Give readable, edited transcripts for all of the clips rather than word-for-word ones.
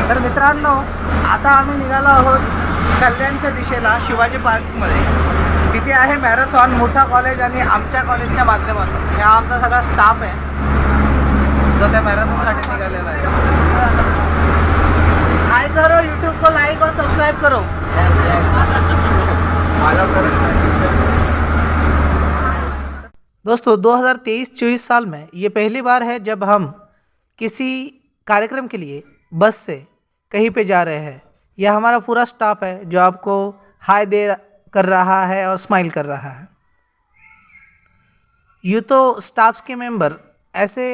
तर मित्रांनो, आता आम्ही निघालो आहोत कल्याणच्या दिशेला शिवाजी पार्कमध्ये. तिथे आहे मॅरेथॉन मोठा कॉलेज आणि आमच्या कॉलेजच्या माध्यमातून हा आमचा सगळा स्टाफ आहे जो त्या मॅरेथॉनसाठी निघालेला आहे. हाय करो, यूट्यूब को लाइक और सब्सक्राइब करो. दोस्तों 2023-24 साल में ये पहली बार है जब हम किसी कार्यक्रम के लिए बस से कहीं पे जा रहे हैं. यह हमारा पूरा स्टाफ है जो आपको हाय कर रहा है और स्माइल कर रहा है. यूँ तो स्टाफ्स के मेंबर ऐसे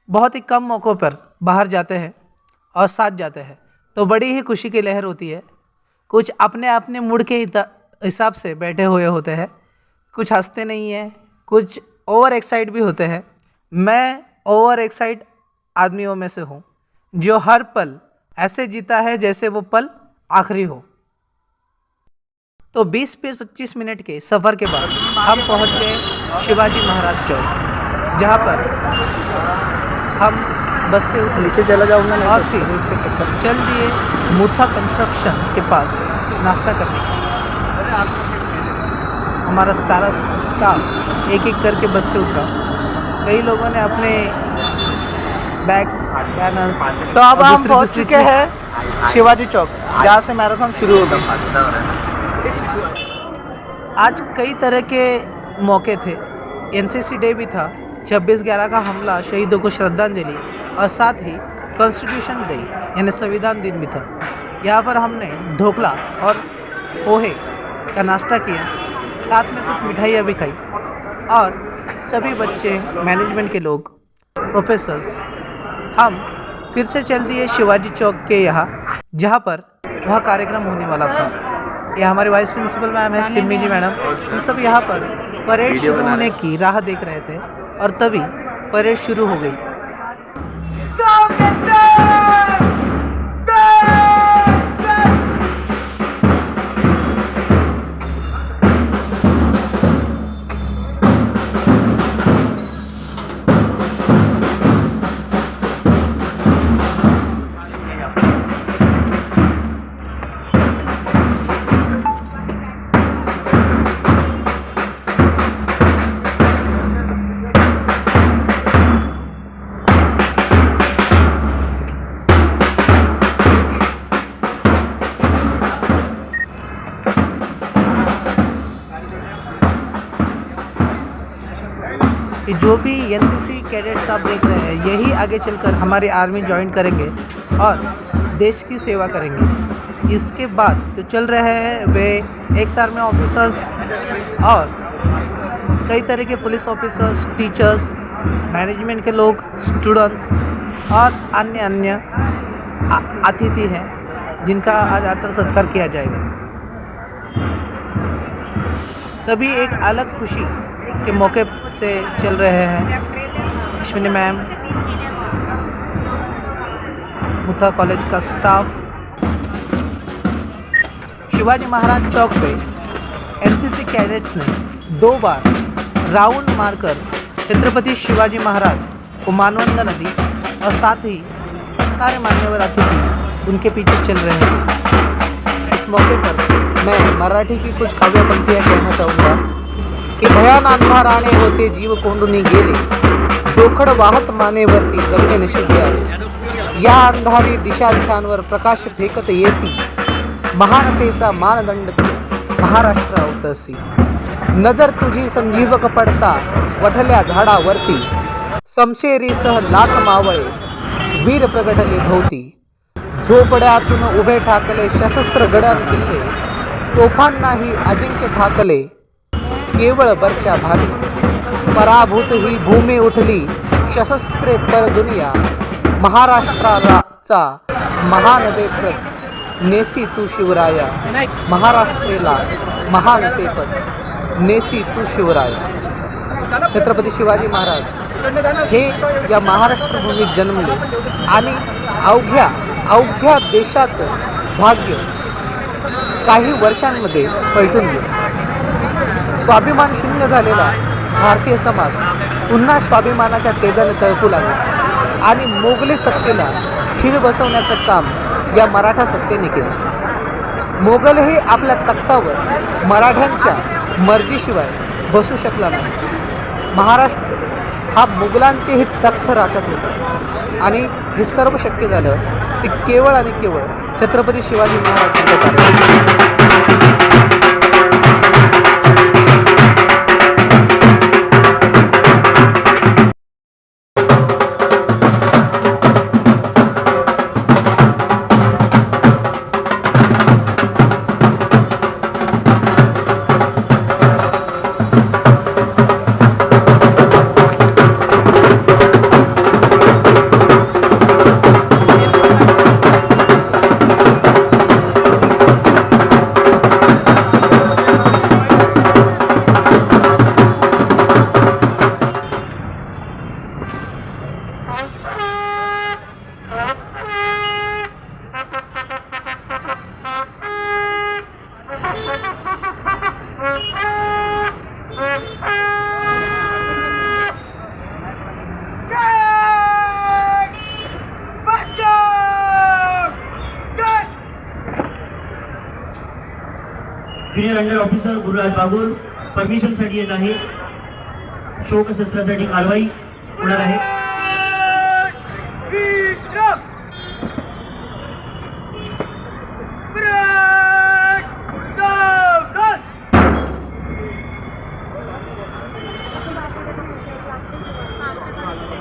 बहुत ही कम मौक़ों पर बाहर जाते हैं और साथ जाते हैं तो बड़ी ही खुशी की लहर होती है. कुछ अपने अपने मूड के हिसाब से बैठे हुए होते हैं, कुछ हंसते नहीं हैं, कुछ ओवर एक्साइट भी होते हैं. मैं ओवर एक्साइट आदमियों में से हूँ जो हर पल ऐसे जीता है जैसे वो पल आखिरी हो. तो 20-25 मिनट के सफ़र के बाद हम पहुँच गए शिवाजी महाराज चौक, जहाँ पर हम बस से उतरे. नीचे चला जाऊँगा और फिर चल दिए मुथा कंस्ट्रक्शन के पास नाश्ता करने के लिए. हमारा सारा स्टाफ एक एक करके बस से उतरा. कई लोगों ने अपने बैग्स, बैनर्स. तो अब हम पहुंच चुके हैं शिवाजी चौक, जहाँ से मैराथन शुरू होगा. आज कई तरह के मौके थे. एनसीसी डे भी था, 26/11 का हमला, शहीदों को श्रद्धांजलि, और साथ ही कॉन्स्टिट्यूशन डे यानी संविधान दिन भी था. यहाँ पर हमने ढोकला और पोहे का नाश्ता किया, साथ में कुछ मिठाइयाँ भी खाई. और सभी बच्चे, मैनेजमेंट के लोग, प्रोफेसर्स, हम फिर से चल दिए शिवाजी चौक के यहाँ, जहाँ पर वह कार्यक्रम होने वाला था. ये हमारे वाइस प्रिंसिपल मैम है, सिम्मी जी मैडम. हम सब यहाँ पर परेड शुरू होने की राह देख रहे थे और तभी परेड शुरू हो गई. जो भी एनसीसी कैडेट्स आप देख रहे हैं, यही आगे चलकर हमारी आर्मी ज्वाइन करेंगे और देश की सेवा करेंगे. इसके बाद जो चल रहे हैं वे एक्स आर्मी ऑफिसर्स और कई तरह के पुलिस ऑफिसर्स, टीचर्स, मैनेजमेंट के लोग, स्टूडेंट्स और अन्य अतिथि हैं जिनका आज आदर सत्कार किया जाएगा. सभी एक अलग खुशी के मौके से चल रहे हैं. अश्विनी मैम, मुथा कॉलेज का स्टाफ. शिवाजी महाराज चौक पे एनसीसी कैडेट्स ने 2 बार राउंड मारकर छत्रपति शिवाजी महाराज को मानवंदना दी और साथ ही सारे मान्यवर अतिथि उनके पीछे चल रहे हैं. इस मौके पर मैं मराठी की कुछ काव्य पंक्तियाँ कहना चाहूँगा की भयान अंधाराने होते जीव कोंडूनी गेले, जोखड वाहत मानेवरती जगणे नशीब आले. या अंधारी दिशांवर प्रकाश फेकत येसी, महानतेचा मानदंड महाराष्ट्र अवतसी. नजर तुझी संजीवक पडता वठल्या झाडावरती, समशेरीसह लाख मावळे वीर प्रगटले भोवती. झोपड्यातून उभे ठाकले सशस्त्र गडन किल्ले, तोफांनाही अजिंक्य ठाकले केवळ बरच्या भाले. पराभूत ही भूमी उठली सशस्त्रे पर दुनिया, महाराष्ट्राचा महानदे प्रत नेसी तू शिवराया. महाराष्ट्रेला महानतेपस नेसी तू शिवराया. छत्रपती शिवाजी महाराज हे या महाराष्ट्र भूमीत जन्मले आणि अवघ्या देशाचं भाग्य काही वर्षांमध्ये पलटून गेलं. स्वाभिमान शून्य झालेला भारतीय समाज पुन्हा स्वाभिमानाच्या तेजाने तळकू लागला आणि मोगली सत्तेला खीळ बसवण्याचं काम या मराठा सत्तेने केलं. मोगलही आपल्या तख्तावर मराठ्यांच्या मर्जीशिवाय बसू शकला नाही. महाराष्ट्र हा मुघलांचेही तख्त राखत होता आणि हे सर्व शक्य झालं ते केवळ आणि केवळ छत्रपती शिवाजी महाराजांच्या कार्याने. Junior under officer Gururaj Bagul परमिशनसाठी येत आहे. शोकशस्त्रासाठी कारवाई होणार आहे.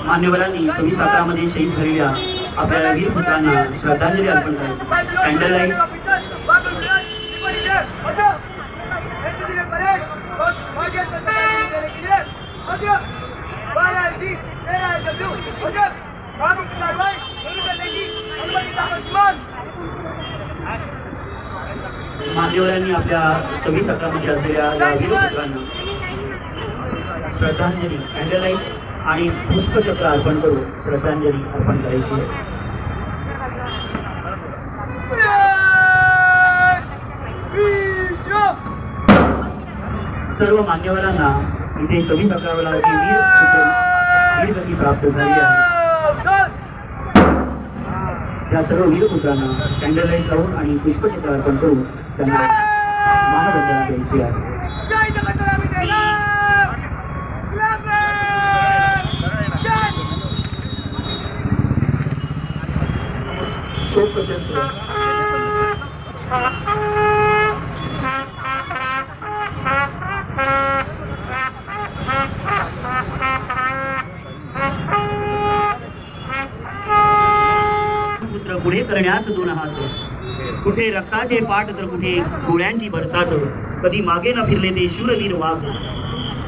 मान्यवरांनी 26/11 मध्ये शहीद झालेल्या आपल्या वीर पुत्रांना श्रद्धांजली अर्पण करायची. कॅन्डल लाईट मान्यवरांनी आपल्या 26/11 मध्ये असलेल्या या वीर पुत्रांना श्रद्धांजली कॅन्डल लाईट आणि पुष्पचक्र अर्पण करून श्रद्धांजली अर्पण करायची आहे. सर्व मान्यवरांना इथे 26/11 वीरगती प्राप्त झाली आहे. त्या सर्व वीरपुत्रांना कॅन्डल लाईट लावून आणि पुष्पचक्र अर्पण करून त्यांना मानवंदना द्यायची आहे. शोकशस्त्र पुत्र पुढे करण्यास 2 हात, कुठे रक्ताचे पाठ तर कुठे गोळ्यांची बरसात. कधी मागे न फिरले ते शूरवीर वाघ,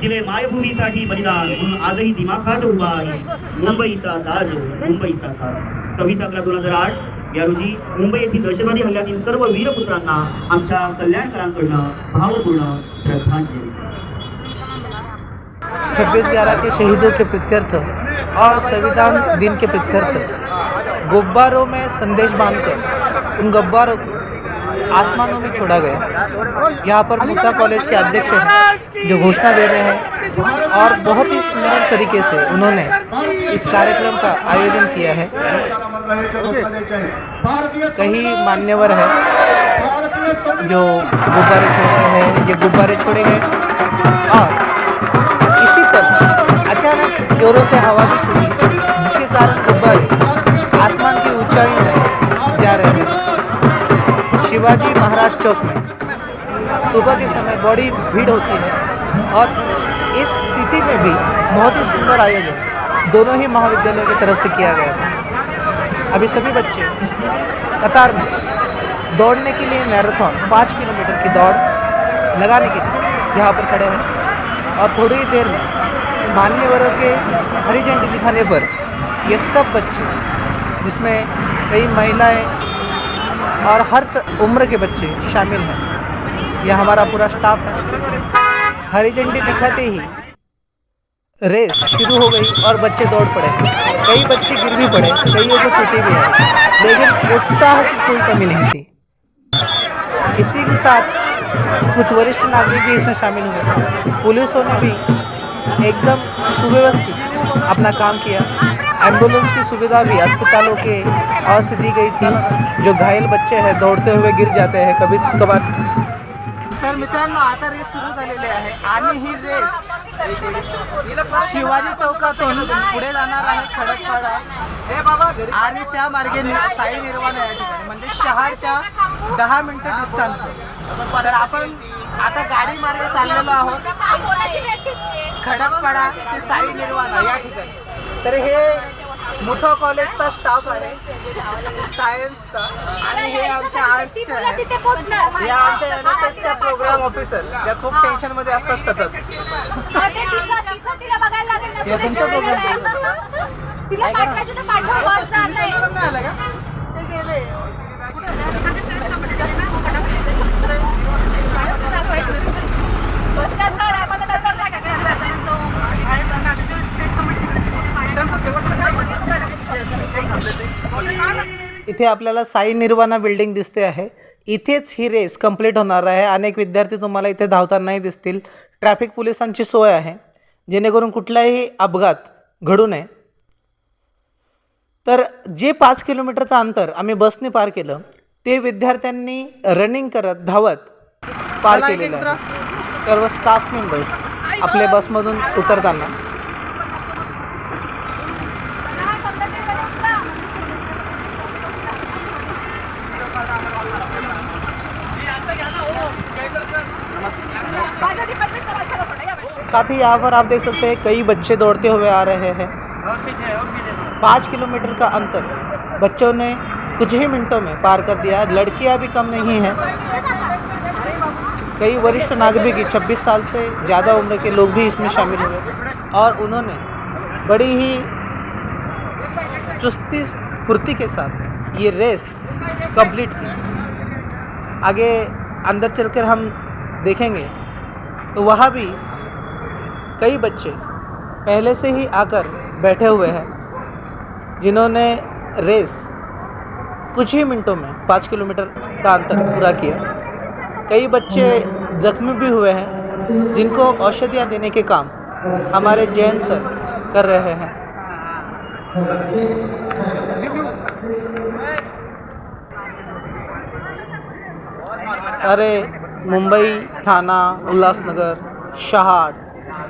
दिले मायभूमीसाठी बलिदान म्हणून आजही दिमाखात उभा आहे मुंबईचा ताज, मुंबईचा ताज. 26/11/2008 या रोजी मुंबई येथील दहशतवादी हल्ल्यातील सर्व वीरपुत्रांना आमच्या कल्याणकरांकडून भावपूर्ण श्रद्धांजली. 26/11 के शहीदों के प्रीत्यर्थ और संविधान दिन के प्रीत्यर्थ गुब्बारों में संदेश बांधकर उन गुब्बारों को आसमानों में छोड़ा गया. यहाँ पर मुक्ता कॉलेज के अध्यक्ष हैं जो घोषणा दे रहे हैं और बहुत ही सुंदर तरीके से उन्होंने इस कार्यक्रम का आयोजन किया है. कई मान्यवर हैं जो गुब्बारे छोड़ रहे हैं. ये गुब्बारे छोड़े गए और इसी पर अचानक जोरों से हवा भी छूटी जिसके कारण गुब्बारे आसमान की ऊंचाई में जा रहे हैं. शिवाजी महाराज चौक में सुबह के समय बड़ी भीड़ होती है और इस स्थिति में भी बहुत ही सुंदर आयोजन दोनों ही महाविद्यालयों की तरफ से किया गया था. अभी सभी बच्चे कतार में दौड़ने के लिए मैराथन 5 किलोमीटर की दौड़ लगाने के लिए यहाँ पर खड़े हैं और थोड़ी ही देर में मान्यवरों के हरी झंडी दिखाने पर ये सब बच्चे, जिसमें कई महिलाएं और हर उम्र के बच्चे शामिल हैं, यह हमारा पूरा स्टाफ है. हरी झंडी दिखाते ही रेस शुरू हो गई और बच्चे दौड़ पड़े. कई बच्चे गिर भी पड़े, कईयों को चोटें भी आई, लेकिन उत्साह की कोई कमी नहीं थी. इसी के साथ कुछ वरिष्ठ नागरिक भी इसमें शामिल हुए. पुलिसों ने भी एकदम सुव्यवस्थित अपना काम किया एम्बुलेंस की सुविधा भी अस्पतालों के और से दी गई थी। जो घायल बच्चे हैं दौड़ते हुए गिर जाते हैं कभी कभार। तर मित्रांनो आता रेस सुरू झालेली आहे आणि ही रेस शिवाजी चौकातून पुढे जाणार आहे खडकपाडा आणि त्या मार्गे साई निर्वाणा या ठिकाणी म्हणजे शहरच्या 10 मिनिटं डिस्टन्स। तर आपण आता गाडी मार्गे चाललेलो आहोत खडकपाडा ते साई निर्वाणा या ठिकाणी। तर हे मुठो कॉलेजचा स्टाफ आहे सायन्सचा आणि हे आमच्या आर्ट्सचे आहे। हे आमच्या NSSच्या प्रोग्राम ऑफिसर या खूप टेन्शन मध्ये असतात सतत। हे तुमचं प्रोग्राम नाही आलं का? इथे आपल्याला साई निर्वाणा बिल्डिंग दिसते आहे। इथेच ही रेस कंप्लीट होणार आहे। अनेक विद्यार्थी तुम्हाला इथे धावतानाही दिसतील। ट्रॅफिक पोलिसांची सोय आहे जेणेकरून कुठलाही अपघात घडू नये। तर जे 5 किलोमीटरचं अंतर आम्ही बसने पार केलं ते विद्यार्थ्यांनी रनिंग करत धावत पार केलेलं आहे। सर्व स्टाफ मेंबर्स आपल्या बसमधून उतरताना साथ ही यहाँ पर आप देख सकते हैं कई बच्चे दौड़ते हुए आ रहे हैं। 5 किलोमीटर का अंतर बच्चों ने कुछ ही मिनटों में पार कर दिया। लड़कियां भी कम नहीं हैं। कई वरिष्ठ नागरिक 26 साल से ज़्यादा उम्र के लोग भी इसमें शामिल हुए और उन्होंने बड़ी ही चुस्ती फुर्ती के साथ ये रेस कंप्लीट की। आगे अंदर चलकर हम देखेंगे तो वहाँ भी कई बच्चे पहले से ही आकर बैठे हुए हैं जिन्होंने रेस कुछ ही मिनटों में 5 किलोमीटर का अंतर पूरा किया। कई बच्चे जख्मी भी हुए हैं जिनको औषधियाँ देने के काम हमारे जैन सर कर रहे हैं। सारे मुंबई, ठाणा, उल्लासनगर, शहाड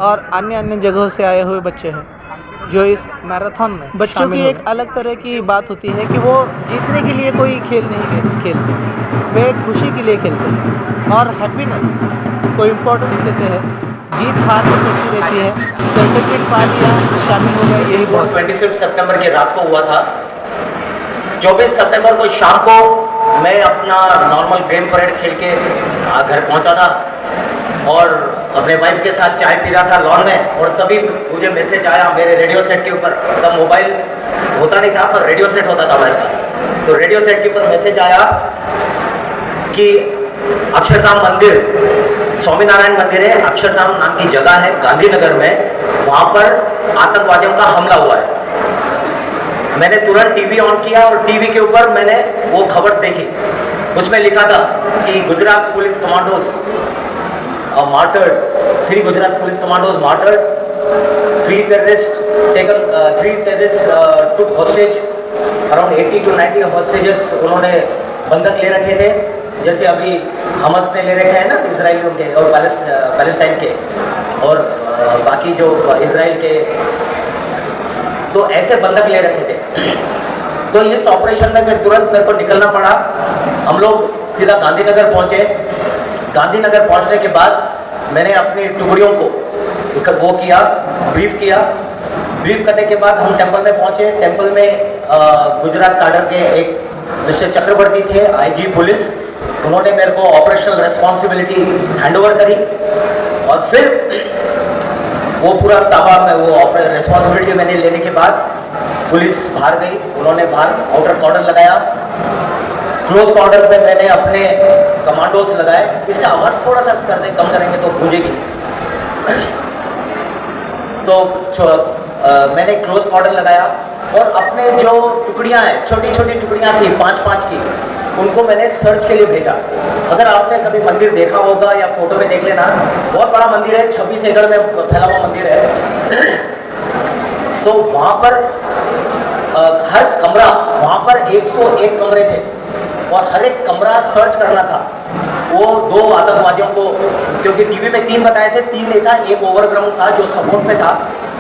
और अन्य जगहों से आए हुए बच्चे हैं जो इस मैराथन में। बच्चों की एक अलग तरह की बात होती है कि वो जीतने के लिए कोई खेल नहीं खेलते, वे खुशी के लिए खेलते हैं और हैप्पीनेस को इम्पोर्टेंस देते हैं। जीत हार तो चलती रहती है, सर्टिफिकेट पा लिया, शामिल हो गए, यही बहुत। 25 सितंबर की रात को हुआ था। 24 सितंबर को शाम को मैं अपना नॉर्मल गेम परेड खेल के घर पहुंचा था और अपने वाइफ के साथ चाय पी रहा था लॉन में, और तभी मुझे मैसेज आया मेरे रेडियो सेट के ऊपर। तब मोबाइल होता नहीं था पर रेडियो सेट होता था हमारे पास। तो रेडियो सेट के ऊपर मैसेज आया कि अक्षरधाम मंदिर, स्वामीनारायण मंदिर है, अक्षरधाम नाम की जगह है गांधीनगर में, वहाँ पर आतंकवादियों का हमला हुआ है। मैंने तुरंत टीवी ऑन किया और टीवी के ऊपर मैंने वो खबर देखी। उसमें लिखा था कि Gujarat police commandos martyred, 3 Gujarat police commandos martyred, 3 terrorists took hostage, around 80 to 90 hostages उन्होंने बंधक ले रखे थे, जैसे अभी हमस ने ले रखे हैं ना इजराइलियों के और पैलेस्टाइन के और बाकी जो इजराइल के, तो ऐसे बंधक ले रखे थे। तो इस ऑपरेशन में फिर तुरंत मेरे को निकलना पड़ा। हम लोग सीधा गांधीनगर पहुंचे। गांधीनगर पहुंचने के बाद मैंने अपनी टुकड़ियों को वो किया, ब्रीफ किया। ब्रीफ करने के बाद हम टेंपल में पहुंचे। टेंपल में गुजरात काडर के एक मिस्टर चक्रवर्ती थे, आईजी पुलिस, उन्होंने मेरे को ऑपरेशनल रिस्पॉन्सिबिलिटी हैंडओवर करी और फिर वो पूरा ताबा में वो रिस्पॉन्सिबिलिटी मैंने लेने के बाद पुलिस बाहर गई। उन्होंने बाहर आउटर कॉर्डर लगाया। क्लोज कॉर्डर पे मैंने अपने कमांडोज लगाए। इसका आवाज़ थोड़ा सा कम करेंगे तो गूंजेगी। तो मैंने क्लोज कॉर्डर लगाया और अपने जो टुकड़ियां हैं, छोटी छोटी टुकड़ियां थी 5-5 की, उनको मैंने सर्च के लिए भेजा। अगर आपने कभी मंदिर देखा होगा या फोटो में देख लेना, बहुत बड़ा मंदिर है, 26 एकड़ में फैला हुआ मंदिर है। तो वहाँ पर हर कमरा, वहाँ पर 101 कमरे थे और हर एक कमरा सर्च करना था। वो 2 आतंकवादियों को, क्योंकि टीवी में 3 बताए थे, 3 नहीं था, एक ओवरग्राउंड था जो सपोर्ट में था,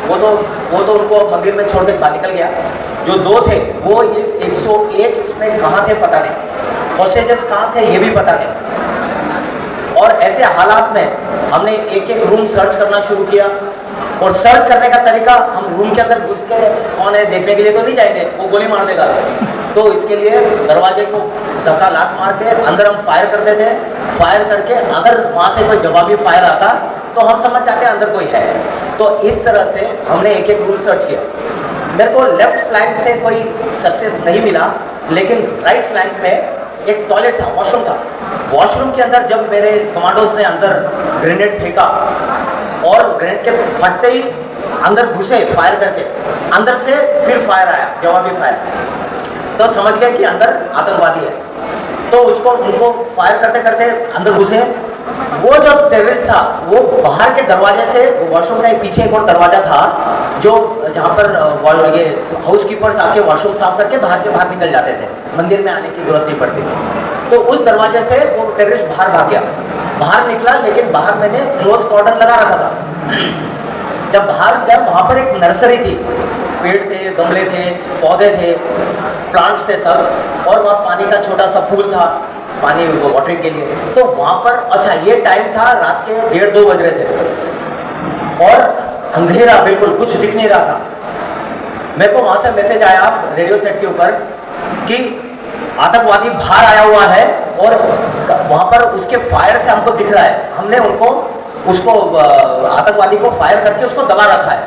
वो तो उनको मंदिर में छोड़ के बाहर निकल गया। जो 2 थे वो इस 101 में कहाँ थे पता नहीं, हॉस्टेजेस कहाँ थे ये भी पता नहीं। और ऐसे हालात में हमने एक रूम सर्च करना शुरू किया। और सर्च करने का तरीका, हम रूम के अंदर घुस के कौन है देखने के लिए तो नहीं जाएंगे, वो गोली मार देगा। तो इसके लिए दरवाजे को धक्का लात मार के अंदर हम फायर करते थे। फायर करके अगर वहाँ से कोई जवाबी फायर आता तो हम समझ जाते अंदर कोई है। तो इस तरह से हमने एक रूम सर्च किया। मेरे को लेफ्ट फ्लैंक से कोई सक्सेस नहीं मिला, लेकिन राइट फ्लैंक में एक टॉयलेट था, वॉशरूम था। वॉशरूम के अंदर जब मेरे कमांडोज ने अंदर ग्रेनेड फेंका और ग्रेनेड के फटते ही अंदर घुसे फायर करके, अंदर से फिर फायर आया, जवाबी फायर, तो समझ गए कि अंदर आतंकवादी है। तो उनको फायर करते करते अंदर घुसे। वो जो टेररिस्ट था वो बाहर के दरवाजे से, वॉशरूम के पीछे एक और दरवाजा था जो जहाँ पर ये हाउस कीपर्स आके वॉशरूम साफ करके बाहर निकल जाते थे, मंदिर में आने की जरूरत नहीं पड़ती थी। तो उस दरवाजे से वो टेररिस्ट बाहर भाग गया, बाहर निकला, लेकिन बाहर मैंने क्लोज कॉर्डन लगा रखा था। जब बाहर गया वहाँ पर एक नर्सरी थी, पेड़ थे, गमले थे, पौधे थे, प्लांट्स थे सब, और वहाँ पानी का छोटा सा पूल था, पानी वाटरिंग के लिए। तो वहाँ पर, अच्छा ये टाइम था रात के 1:30-2 बज रहे थे और अंधेरा, बिल्कुल कुछ दिख नहीं रहा था। मेरे को वहाँ से मैसेज आया रेडियो सेट के ऊपर कि आतंकवादी बाहर आया हुआ है और वहाँ पर उसके फायर से हमको दिख रहा है। हमने उसको आतंकवादी को फायर करके उसको दबा रखा है।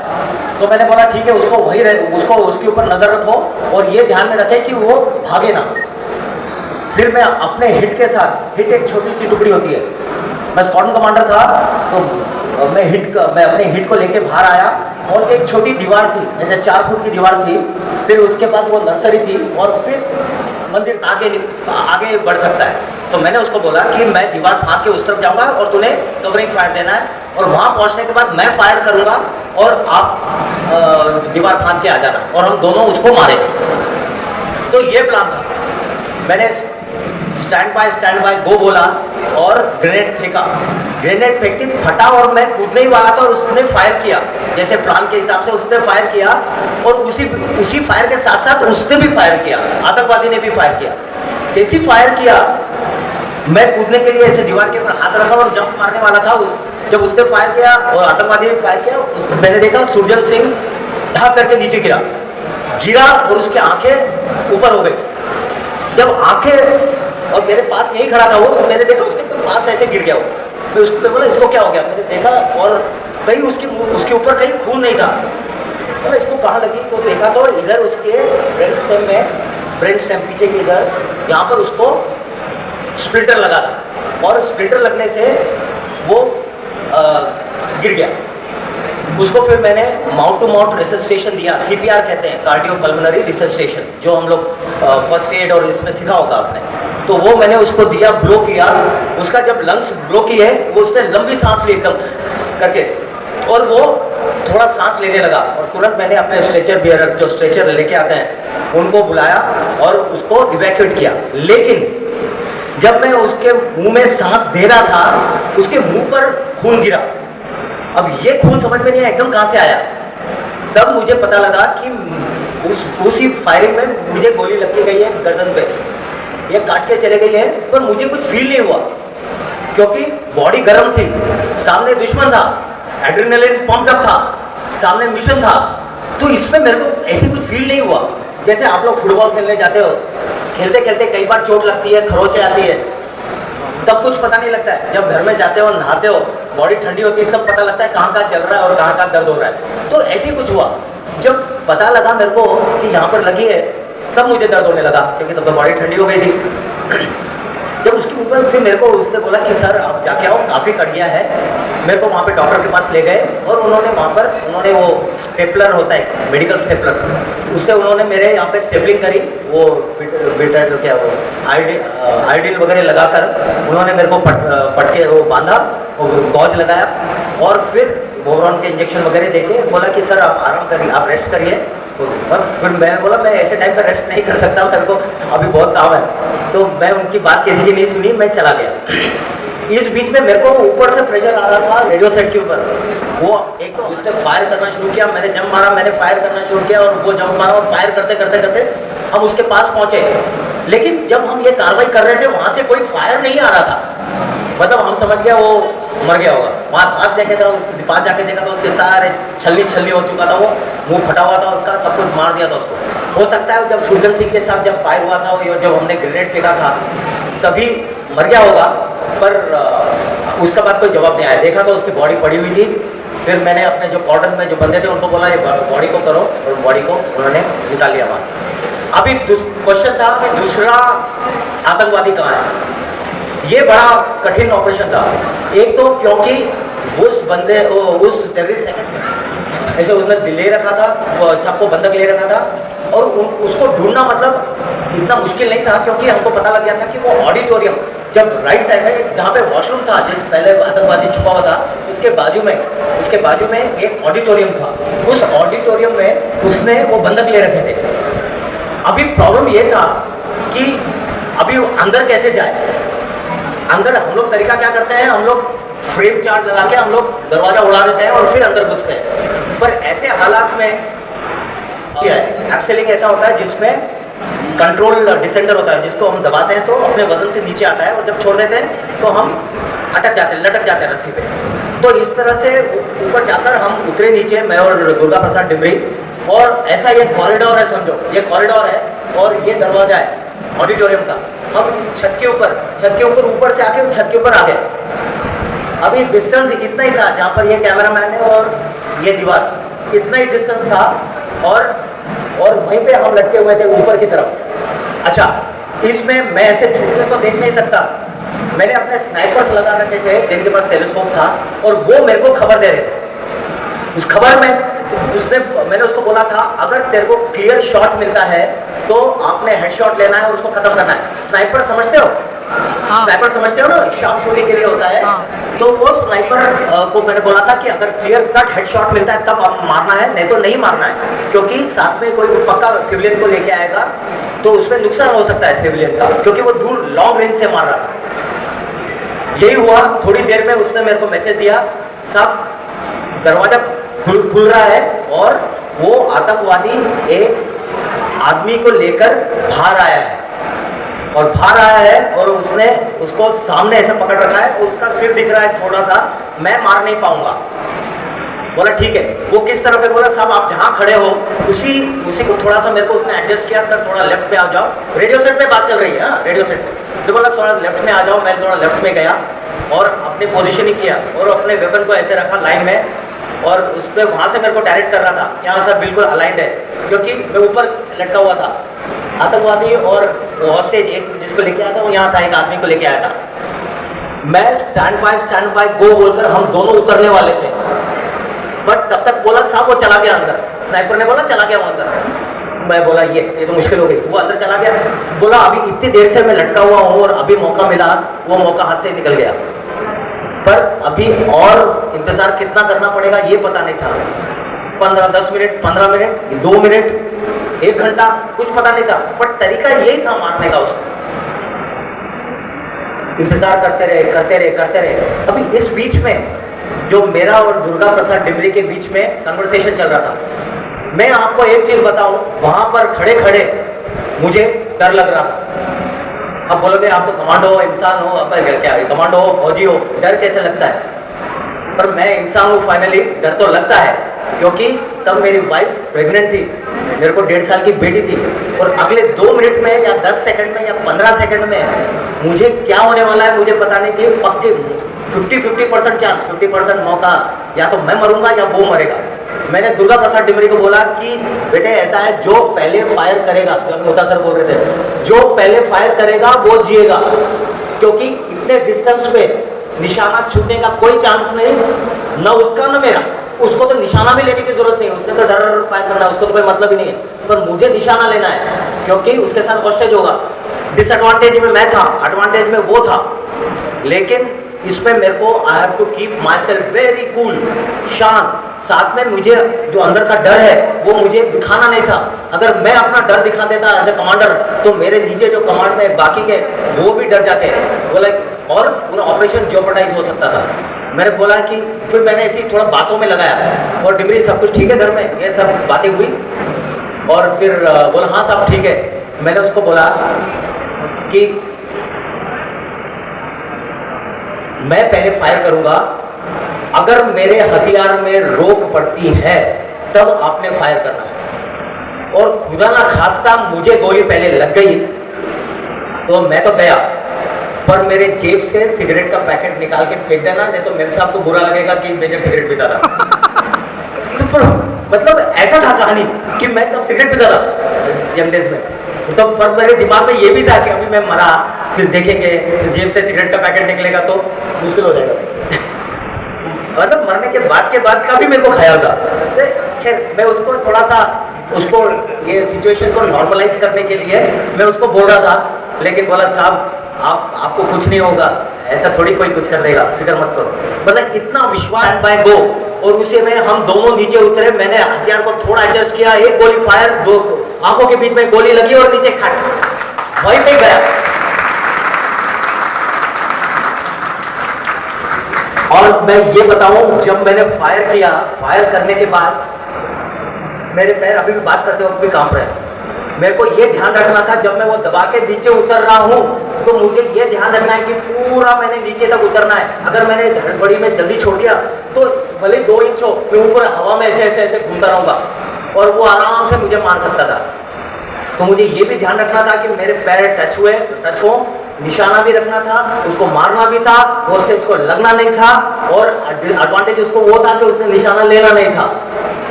तो मैंने बोला ठीक है, उसको उसके ऊपर नजर रखो और ये ध्यान में रखे कि वो भागे ना। फिर मैं अपने हिट के साथ, हिट एक छोटी सी टुकड़ी होती है, मैं स्क्वाड्रन कमांडर था, तो मैं अपने हिट को लेके बाहर आया और एक छोटी दीवार थी, जैसे 4 फुट की दीवार थी, फिर उसके बाद वो नर्सरी थी और फिर मंदिर आगे बढ़ सकता है। तो मैंने उसको बोला कि मैं दीवार फाड़ के उस तरफ जाऊंगा और तूने कवरिंग फायर देना है, और वहां पहुंचने के बाद मैं फायर करूंगा और आप दीवार फाड़ के आ जाना और हम दोनों उसको मारेंगे। तो ये प्लान था। मैंने स्टैंड बाय गो बोला और ग्रेनेड फेंका। ग्रेनेड फेंकती फटा और मैं कूदने ही वाला था और उसने फायर किया, जैसे प्लान के हिसाब से उसने फायर किया, और उसी फायर के साथ साथ उसने भी फायर किया, आतंकवादी ने भी फायर किया। जैसे फायर किया, मैं कूदने के लिए ऐसे दीवार के ऊपर हाथ रखा और जंप मारने वाला था। जब उसने फायर किया और आतंकवादी ने फायर किया, मैंने देखा सुरजन सिंह ढाक करके नीचे गिरा और उसकी आंखें ऊपर हो गई। जब आंखें, और मेरे पास यही खड़ा था वो, तो मैंने देखा उसके पास ऐसे गिर गया वो। मैं उसको बोला इसको क्या हो गया, मैंने देखा और कहीं उसके ऊपर कहीं खून नहीं था। और इसको कहाँ लगी तो देखा तो इधर उसके ब्रेन स्टेम पीछे की इधर, यहाँ पर उसको स्प्लिटर लगा था और स्प्लिटर लगने से वो गिर गया। उसको फिर मैंने माउथ टू माउथ रिससिटेशन दिया, CPR कहते हैं, कार्डियो पल्मोनरी रिससिटेशन, जो हम लोग फर्स्ट एड और इसमें सीखा होगा आपने। तो वो मैंने उसको दिया, ब्लो किया। उसका जब लंग्स ब्लो किए, वो उसने लंबी सांस ली एकदम करके, और वो थोड़ा सांस लेने लगा। और तुरंत मैंने अपने स्ट्रेचर बियरर, जो स्ट्रेचर लेके आते हैं, उनको बुलाया और उसको इवैक्यूएट किया। लेकिन जब मैं उसके मुंह में सांस दे रहा था, उसके मुंह पर खून गिरा। अब ये खून समझ में नहीं आया एकदम कहाँ से आया। तब मुझे पता लगा कि उसी फायरिंग में मुझे गोली लग के गई है गर्दन पे, ये काट के चले गई है, पर मुझे कुछ फील नहीं हुआ क्योंकि बॉडी गर्म थी, सामने दुश्मन था, एड्रेनलिन पंप अप था, सामने मिशन था। तो इसमें मेरे को ऐसे कुछ फील नहीं हुआ। जैसे आप लोग फुटबॉल खेलने जाते हो, खेलते खेलते कई बार चोट लगती है, खरोंचे आती है, तब कुछ पता नहीं लगता है। जब घर में जाते हो, नहाते हो, बॉडी ठंडी होती है, तब पता लगता है कहाँ कहाँ चल रहा है और कहाँ कहाँ दर्द हो रहा है। तो ऐसे ही कुछ हुआ। जब पता लगा मेरे को कि यहाँ पर लगी है, तब मुझे दर्द होने लगा क्योंकि तब तो बॉडी ठंडी हो गई थी। जब उसके ऊपर फिर मेरे को उसने बोला कि सर आप जाके आओ, काफ़ी कट गया है। मेरे को वहाँ पे डॉक्टर के पास ले गए और उन्होंने वो स्टेपलर होता है, मेडिकल स्टेपलर, उससे उन्होंने मेरे यहाँ पे स्टेपलिंग करी। वो बेटा जो क्या वो आयोडीन वगैरह लगाकर उन्होंने मेरे को पट के वो बांधा और गॉज लगाया और फिर बोरॉन के इंजेक्शन वगैरह देके बोला कि सर आप आराम करिए, आप रेस्ट करिए और फिर मैं बोला मैं ऐसे टाइम पर रेस्ट नहीं कर सकता, मेरे को अभी बहुत काम है, तो मैं उनकी बात किसी की नहीं सुनी, मैं चला गया। इस बीच में मेरे को ऊपर से प्रेशर आ रहा था रेडियो सेट के ऊपर। वो एक तो उसने फायर करना शुरू किया, मैंने जंप मारा, मैंने फायर करना शुरू किया, और वो जंप मारा और फायर करते करते करते हम उसके पास पहुंचे। लेकिन जब हम ये कार्रवाई कर रहे थे वहां से कोई फायर नहीं आ रहा था, मतलब हम समझ गया वो मर गया होगा। वहाँ पास जाके देखा तो उसके सारे छलनी हो चुका था, वो मुंह फटा हुआ था उसका, सब कुछ मार दिया था उसको। हो सकता है जब सुंदर सिंह के साथ जब फायर हुआ था, जब हमने ग्रेनेड फेंका था तभी मर गया होगा, पर उसका बाद कोई जवाब नहीं आया। देखा तो उसकी बॉडी पड़ी हुई थी। फिर मैंने अपने जो कॉर्डन में जो बंदे थे उनको बोला ये बॉडी को करो, और बॉडी को उन्होंने निकाल लिया वहाँ से। अभी क्वेश्चन था कि दूसरा आतंकवादी कहाँ है। ये बड़ा कठिन ऑपरेशन था। एक तो क्योंकि उस टेररिस्ट ऐसे उसने ले रखा था, सबको बंधक ले रखा था, और उसको ढूंढना मतलब इतना मुश्किल नहीं था, क्योंकि हमको पता लग गया था कि वो ऑडिटोरियम जब राइट साइड में जहाँ पे वॉशरूम था, जिस पहले आतंकवादी छुपा हुआ था, उसके बाजू में एक ऑडिटोरियम था। उस ऑडिटोरियम में उसने वो बंधक ले रखे थे। अभी प्रॉब्लम ये था कि अभी अंदर कैसे जाए। अंदर हम लोग तरीका क्या करते हैं, हम लोग फ्रेम चार्ज लगा के हम लोग दरवाजा उड़ा देते हैं और फिर अंदर घुसते हैं। पर ऐसे हालात में एब्सेलिंग ऐसा होता है जिसमें कंट्रोल डिसेंडर होता है, जिसको हम दबाते हैं तो अपने वजन से नीचे आता है, और जब छोड़ देते हैं तो हम लटक जाते हैं रस्सी पे। तो इस तरह से ऊपर जाकर हम उतरे नीचे, मैं और दुर्गा प्रसाद डिमरी, और ऐसा ये कॉरिडोर है, समझो ये कॉरिडोर है और ये दरवाजा है ऑडिटोरियम का। हम इस छत के ऊपर से आके छत के ऊपर आ गए। अभी डिस्टेंस इतना ही था, जहाँ पर ये कैमरामैन है और ये दीवार, इतना ही डिस्टेंस था, और वहीं पे हम लटके हुए थे ऊपर की तरफ। अच्छा, इसमें मैं ऐसे छूटने तो देख नहीं सकता, मैंने अपने स्नाइपर्स लगा रखे थे जिनके पास टेलीस्कोप था, और वो मेरे को खबर दे रहे थे। उस खबर में मैंने उसको बोला था अगर तेरे को क्लियर शॉट मिलता है तो आपने हेडशॉट लेना है और उसको खत्म करना है। स्नाइपर समझते हो? हाँ। स्नाइपर समझते हो ना, शार्प शूटिंग के लिए होता है। हाँ। तो वो स्नाइपर को मैंने बोला था कि अगर क्लियर कट हेडशॉट मिलता है तब आप मारना है, नहीं तो नहीं मारना है, क्योंकि साथ में कोई पक्का सिविलियन को लेके आएगा तो उसमें नुकसान हो सकता है सिविलियन का, क्योंकि वो दूर लॉन्ग रेंज से मार रहा था। यही हुआ। थोड़ी देर में उसने मेरे को मैसेज दिया, साहब दरवाजा खुल रहा है और वो आतंकवादी एक आदमी को लेकर बाहर आया है, और उसने उसको सामने ऐसे पकड़ रखा है, उसका सिर दिख रहा है थोड़ा सा, मैं मार नहीं पाऊंगा। बोला ठीक है। वो किस तरह पे बोला, साहब आप जहाँ खड़े हो उसी को थोड़ा सा मेरे को उसने एडजस्ट किया, सर थोड़ा लेफ्ट पे आ जाओ, रेडियो सेट पे बात चल रही है, रेडियो सेट पे। तो बोला थोड़ा लेफ्ट में आ जाओ, मैं थोड़ा लेफ्ट में गया और अपनी पोजीशनिंग किया और अपने वेपन को ऐसे रखा लाइन में, और उस पर वहाँ से मेरे को डायरेक्ट कर रहा था, यहाँ सर बिल्कुल अलाइंड है, क्योंकि मैं ऊपर लटका हुआ था। आतंकवादी और हॉस्टेज एक जिसको लेके आया था वो यहाँ था, एक आदमी को लेके आया था। मैं स्टैंड बाय गो बोलकर हम दोनों उतरने वाले थे, बट तब तक बोला साहब वो चला गया अंदर। स्नाइपर ने बोला चला गया वो अंदर। मैं बोला ये तो मुश्किल हो गई, वो अंदर चला गया। बोला अभी इतनी देर से मैं लटका हुआ हूँ और अभी मौका मिला, वो मौका हाथ से निकल गया। पर अभी और इंतजार कितना करना पड़ेगा ये पता नहीं था। 10 मिनट, 15 मिनट, 2 मिनट, 1 घंटा, कुछ पता नहीं था, पर तरीका यही था मारने का। उसको इंतजार करते रहे। अभी इस बीच में जो मेरा और दुर्गा प्रसाद डिमरी के बीच में कन्वर्सेशन चल रहा था, मैं आपको एक चीज बताऊं, वहां पर खड़े खड़े मुझे डर लग रहा था। अब बोलोगे आप तो कमांडो हो, इंसान हो, अब क्या कमांडो हो, फौजी हो, डर कैसे लगता है? पर मैं इंसान हूँ फाइनली, डर तो लगता है, क्योंकि तब मेरी वाइफ प्रेग्नेंट थी, मेरे को 1.5 साल की बेटी थी, और अगले 2 मिनट में या 10 सेकंड में या 15 सेकंड में मुझे क्या होने वाला है मुझे पता नहीं थी। पक्के 50% चांस, 50% मौका, या तो मैं मरूंगा या वो मरेगा। मैंने दुर्गा प्रसाद डिमरी को बोला कि बेटे ऐसा है, जो पहले फायर करेगा, मोता सर बोल रहे थे, जो पहले फायर करेगा वो जिएगा, क्योंकि इतने डिस्टेंस पे निशाना छूटने का कोई चांस नहीं, न उसका न मेरा। उसको तो निशाना भी लेने की जरूरत नहीं, उसने तो डर फायर करना, उसको तो कोई मतलब ही नहीं है, पर मुझे निशाना लेना है, क्योंकि उसके साथ हॉस्टेज होगा। डिसएडवांटेज में मैं था, एडवांटेज में वो था, लेकिन इसमें मेरे को I have to keep myself very cool, शांत। साथ में मुझे जो अंदर का डर है वो मुझे दिखाना नहीं था। अगर मैं अपना डर दिखा देता एज ए कमांडर तो मेरे नीचे जो कमांड में बाकी के वो भी डर जाते हैं, बोला, और पूरा ऑपरेशन जेओपार्डाइज हो सकता था। मैंने बोला कि फिर मैंने ऐसी थोड़ा बातों में लगाया, और डिग्री सब कुछ ठीक है घर में, ये सब बातें हुई, और फिर बोला हाँ सब ठीक है। मैंने उसको बोला कि मैं पहले फायर करूंगा, अगर मेरे हथियार में रोक पड़ती है तब आपने फायर करना है, और खुदा ना खास्ता मुझे गोली पहले लग गई तो मैं तो गया, पर मेरे जेब से सिगरेट का पैकेट निकाल के फेंक देना, नहीं तो मेरे साहब को बुरा लगेगा कि मेजर सिगरेट पीता था। तो मतलब ऐसा था कहानी कि मैं तब सिगरेट पीता था यंग डेज में, तो पर मेरे दिमाग में ये भी था कि अभी मैं मरा, फिर देखेंगे जेब से सिगरेट का पैकेट निकलेगा तो मुश्किल हो जाएगा। मतलब मरने के बाद का भी मेरे को ख्याल था। खैर मैं उसको थोड़ा सा उसको ये सिचुएशन को नॉर्मलाइज करने के लिए मैं उसको बोल रहा था, लेकिन बोला साहब आपको कुछ नहीं होगा, ऐसा थोड़ी कोई कुछ कर देगा, फिक्र मत करो। मतलब इतना विश्वास बाय गो, और उसे में हम दोनों नीचे उतरे, मैंने हथियार को थोड़ा एडजस्ट किया, एक गोली फायर, दो आंखों के बीच में गोली लगी और नीचे खट, वहीं पे गया। और मैं ये बताऊं, जब मैंने फायर किया, फायर करने के बाद मेरे पैर अभी भी बात करते वक्त भी कांप रहे हैं। मेरे को ये ध्यान रखना था जब मैं वो दबा के नीचे उतर रहा हूं तो मुझे ये ध्यान रखना है कि पूरा मैंने नीचे तक उतरना है। अगर मैंने हड़बड़ी में जल्दी छोड़ दिया तो भले 2 इंच हो, मैं ऊपर हवा में ऐसे ऐसे ऐसे घूमता रहूंगा और वो आराम से मुझे मार सकता था। तो मुझे ये भी ध्यान रखना था कि मेरे पैर टच हो, निशाना भी रखना था, उसको मारना भी था, वो से उसको लगना नहीं था, और एडवांटेज उसको वो था कि उसने निशाना लेना नहीं था।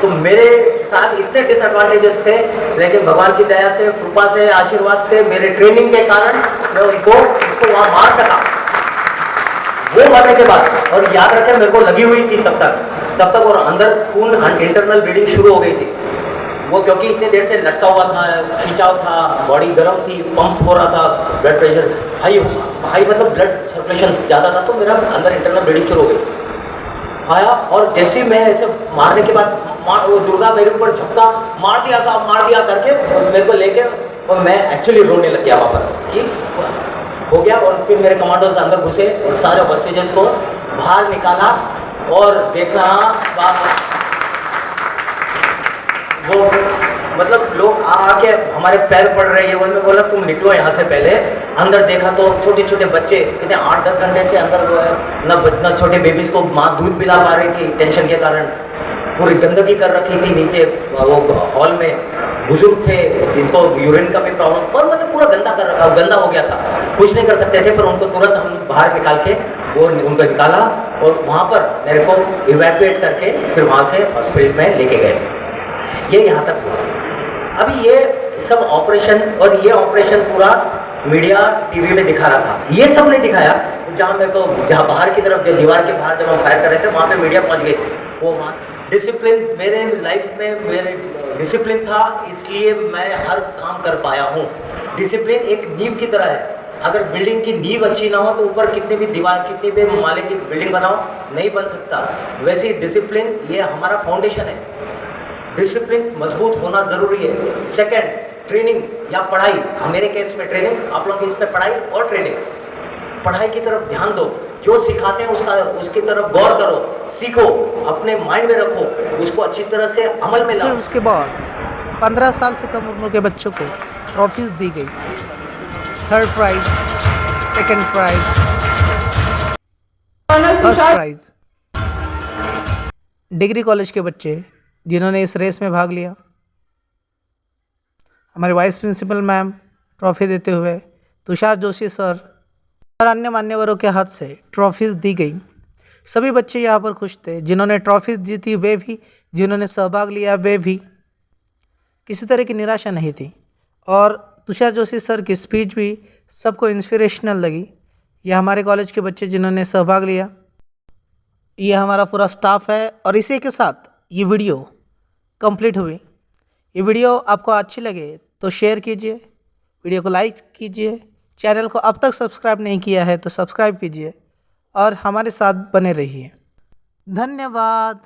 तो मेरे साथ इतने डिसएडवांटेजेस थे, लेकिन भगवान की दया से, कृपा से, आशीर्वाद से, मेरे ट्रेनिंग के कारण मैं उसको वहां मार सका। वो मरने के बाद, और याद रखें मेरे को लगी हुई थी तब तक और अंदर खून इंटरनल ब्लीडिंग शुरू हो गई थी। वो क्योंकि इतने देर से लटका हुआ था, खिंचाव था, बॉडी गर्म थी, पंप हो रहा था, ब्लड प्रेशर हाई मतलब ब्लड सर्कुलेशन ज़्यादा था, तो मेरा अंदर इंटरनल ब्लीडिंग शुरू हो गई। आया और जैसे मैं ऐसे मारने के बाद वो दुर्गा मेरे ऊपर झपका, मार दिया साहब, मार दिया करके मेरे को लेके, और मैं एक्चुअली रोने लग गया वहाँ पर कि हो गया। और फिर मेरे कमांडोज अंदर घुसे और सारे होस्टेजेस को बाहर निकाला और देखना वो मतलब लोग आके हमारे पैर पड़ रहे हैं। मैं बोला तुम निकलो यहाँ से पहले। अंदर देखा तो छोटे छोटे बच्चे कितने 8-10 घंटे से अंदर न छोटे बेबीज को माँ दूध पिला पा रही थी टेंशन के कारण, पूरी गंदगी कर रखी थी नीचे वो हॉल में। बुजुर्ग थे जिनको यूरिन का भी प्रॉब्लम, और मतलब पूरा गंदा हो गया था, कुछ नहीं कर सकते थे। पर उनको तुरंत हम बाहर निकाल के वो उनको निकाला और वहाँ पर मेरे को इवैक्यूएट करके फिर वहाँ से हॉस्पिटल में लेके गए। ये यहाँ तक हुआ। अभी ये सब ऑपरेशन, और ये ऑपरेशन पूरा मीडिया टीवी में दिखा रहा था, ये सब नहीं दिखाया। जहाँ मेरे को जहाँ बाहर की तरफ, जो दीवार के बाहर जब हम फायर कर रहे थे वहाँ पे मीडिया पहुँच गए। वो वहाँ डिसिप्लिन मेरे लाइफ में मेरे डिसिप्लिन था, इसलिए मैं हर काम कर पाया हूँ। डिसिप्लिन एक नींव की तरह है। अगर बिल्डिंग की नींव अच्छी ना हो तो ऊपर कितनी भी दीवार, कितनी भी माले की बिल्डिंग बनाओ, नहीं बन सकता। वैसे ही डिसिप्लिन ये हमारा फाउंडेशन है। डिसिप्लिन मजबूत होना जरूरी है। सेकंड, ट्रेनिंग या पढ़ाई, मेरे केस में ट्रेनिंग, आप लोग के इसमें पढ़ाई और ट्रेनिंग। पढ़ाई की तरफ ध्यान दो, जो सिखाते हैं उसकी तरफ गौर करो, सीखो, अपने माइंड में रखो, उसको अच्छी तरह से अमल में फिर लाओ। उसके बाद 15 साल से कम उम्र के बच्चों को ट्रॉफीज दी गई। 3rd prize, 2nd prize, 1st prize. Degree college के बच्चे जिन्होंने इस रेस में भाग लिया, हमारे वाइस प्रिंसिपल मैम ट्रॉफी देते हुए, तुषार जोशी सर और अन्य मान्यवरों के हाथ से ट्रॉफीज़ दी गई। सभी बच्चे यहाँ पर खुश थे, जिन्होंने ट्रॉफीज़ जीती वे भी, जिन्होंने सहभाग लिया वे भी। किसी तरह की निराशा नहीं थी। और तुषार जोशी सर की स्पीच भी सबको इंस्पिरेशनल लगी। यह हमारे कॉलेज के बच्चे जिन्होंने सहभाग लिया, ये हमारा पूरा स्टाफ है। और इसी के साथ ये वीडियो कंप्लीट हुई। ये वीडियो आपको अच्छी लगे तो शेयर कीजिए, वीडियो को लाइक कीजिए, चैनल को अब तक सब्सक्राइब नहीं किया है तो सब्सक्राइब कीजिए और हमारे साथ बने रहिए। धन्यवाद।